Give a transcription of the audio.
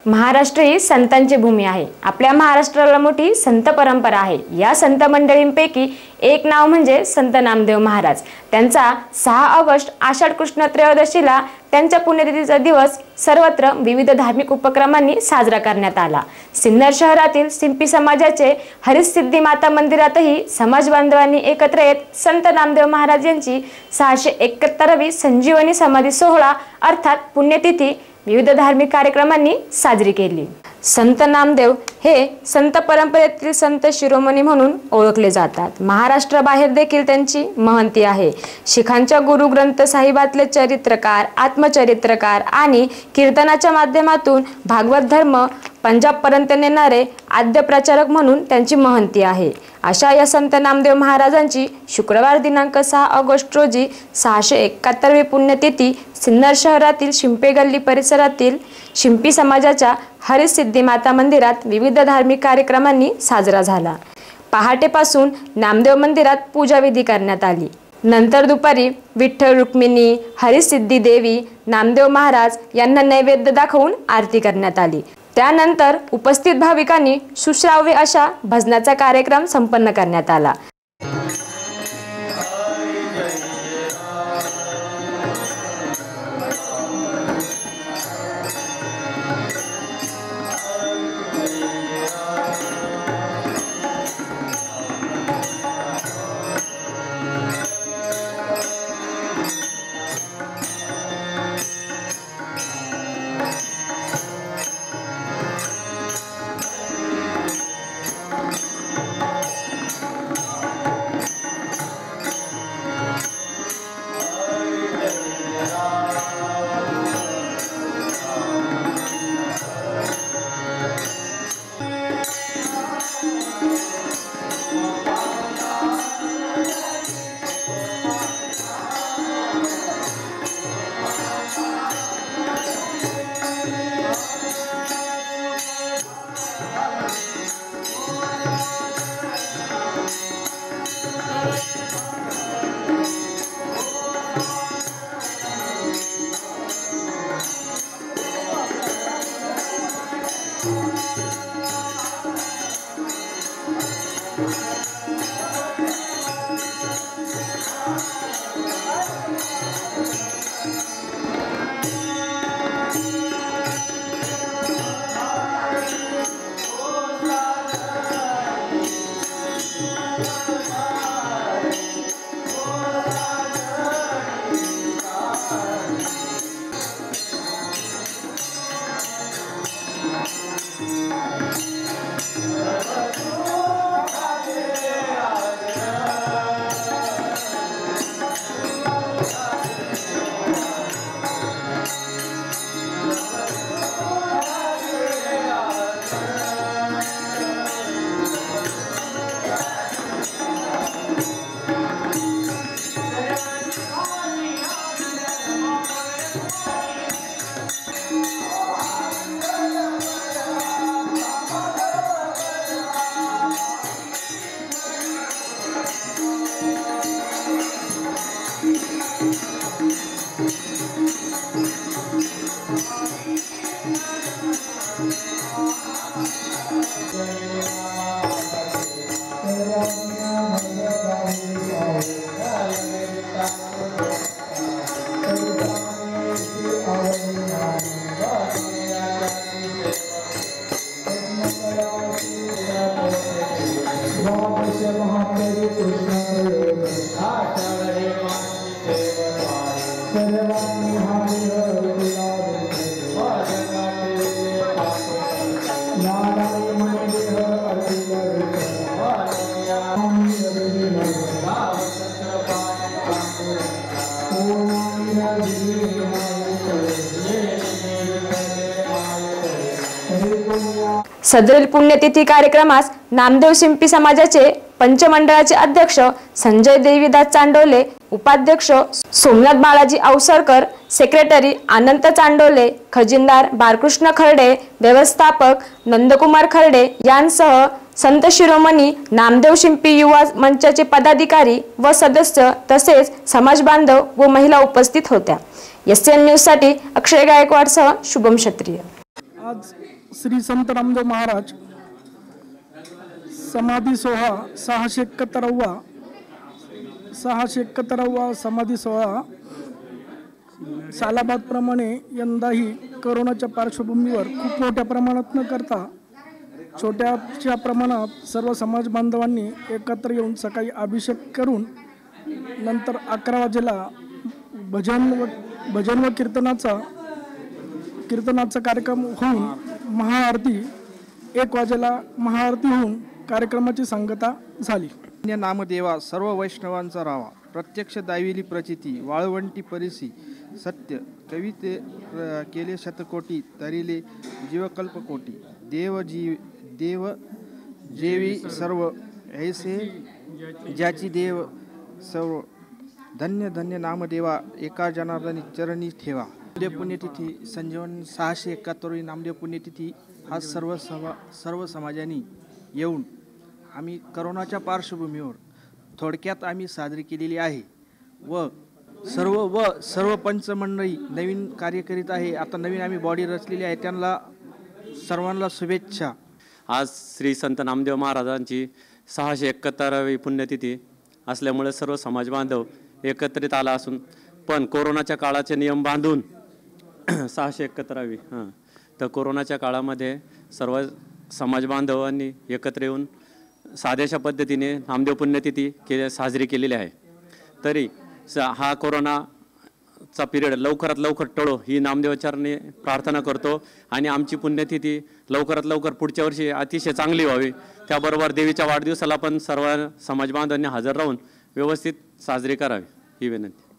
महाराष्ट्र ही संतांची भूमी आहे। आपल्या महाराष्ट्राला मोठी संत परंपरा आहे। या संत मंडळींपैकी एक नाव म्हणजे संत नामदेव महाराज। त्यांचा 6 ऑगस्ट आषाढ कृष्ण त्रयोदशीला त्यांच्या पुण्यतिथीचा दिवस सर्वत्र विविध धार्मिक उपक्रमांनी साजरा करण्यात आला। सिन्नर शहरातील सिंपी समाजाचे हरिसिद्धी माता मंदिरातही समाज बांधवांनी एकत्र येत संत नामदेव महाराज यांची 671वी संजीवनी समाधी सोहळा अर्थात पुण्यतिथी विविध धार्मिक कार्यक्रमांनी साजरी केली। संत नामदेव हे संत परंपरेतील संत शिरोमणी म्हणून ओळखले जातात। महाराष्ट्राबाहेर देखील त्यांची महंती आहे। शिखांच्या गुरु ग्रंथ साहिबातले चरित्रकार, आत्मचरित्रकार आणि कीर्तनाच्या माध्यमातून भागवत धर्म पंजाब पर्यंत नेणारे आद्य प्रचारक म्हणून त्यांची महंती आहे। अशा या संत नामदेव महाराजांची शुक्रवार दिनांक 6 ऑगस्ट रोजी 671वी पुण्यतिथी सिन्नर शहरातील शिंपे गल्ली परिसरातील शिंपी समाजाच्या हरिसिद्धी माता मंदिरात विविध धार्मिक कार्यक्रमांनी साजरा झाला। पहाटेपासून नामदेव मंदिरात पूजाविधी करण्यात आली। नंतर दुपारी विठ्ठल रुक्मिणी, हरिसिद्धी देवी, नामदेव महाराज यांना नैवेद्य दाखवून आरती करण्यात आली। त्यानंतर उपस्थित भाविकांनी सुश्राव्य अशा भजनाचा कार्यक्रम संपन्न करण्यात आला। सदरील पुण्यतिथी कार्यक्रमास नामदेव शिंपी समाजाचे पंचमंडळाचे अध्यक्ष संजय देवीदास चांडोले, उपाध्यक्ष सोमनाथ बाळाजी अवसरकर, सेक्रेटरी अनंत चांडोले, खजिनदार बाळकृष्ण खर्डे, व्यवस्थापक नंदकुमार खर्डे यांसह संत शिरोमणी नामदेव शिंपी युवा मंचाचे पदाधिकारी व सदस्य तसेच समाज बांधव व महिला उपस्थित होत्या। SN न्यूज साठी अक्षय गायकवाडसह शुभम क्षत्रिय। आज श्री संत नामदेव महाराज समाधी सोहळा 671वा समाधी सोहळा सालाबादप्रमाणे यंदाही करोनाच्या पार्श्वभूमीवर खूप मोठ्या प्रमाणात न करता छोट्याशा प्रमाणात सर्व समाज बांधवांनी एकत्र येऊन सकाळी अभिषेक करून नंतर 11 वाजेला भजन व कीर्तनाचा कार्यक्रम होऊन महाआरती 1 वाजेला महाआरती होऊन कार्यक्रमाची सांगता झाली. नामदेवा सर्व वैष्णवांचा रावा, प्रत्यक्ष दाविली प्रचिती, वाळवंटी परिसी सत्य, कविते केले शतकोटी, तरिले जीवकल्पकोटी, देव जेवी सर्व ऐसे ज्याची देव सर्व, धन्य धन्य नामदेवा एका जनार्दनी चरणी ठेवा. नामदेव पुण्यतिथी संजीवन 671वी नामदेव पुण्यतिथी हा सर्व समाजाने येऊन आम्ही करोनाच्या पार्श्वभूमीवर थोडक्यात आम्ही साजरी केलेली आहे व सर्व पंचमंडळी नवीन कार्य करीत आहे. आता नवीन आम्ही बॉडी रचलेली आहे, त्यांना सर्वांना शुभेच्छा. आज श्री संत नामदेव महाराजांची 671वी पुण्यतिथी असल्यामुळे सर्व समाज बांधव एकत्रित आला असून पण कोरोनाच्या काळाचे नियम बांधून 671वी तर कोरोनाच्या काळामध्ये सर्व समाज बांधवांनी एकत्र येऊन साध्याशा पद्धतीने नामदेव पुण्यतिथी साजरी केलेली आहे. तरी हा कोरोनाचा पिरियड लवकरात लवकर टळो ही नामदेवाचरणी प्रार्थना करतो आणि आमची पुण्यतिथी लवकरात लवकर पुढच्या वर्षी अतिशय चांगली व्हावी. त्याबरोबर देवीच्या वाढदिवसाला पण सर्व समाज बांधवांनी हजर राहून व्यवस्थित साजरी करावी ही विनंती.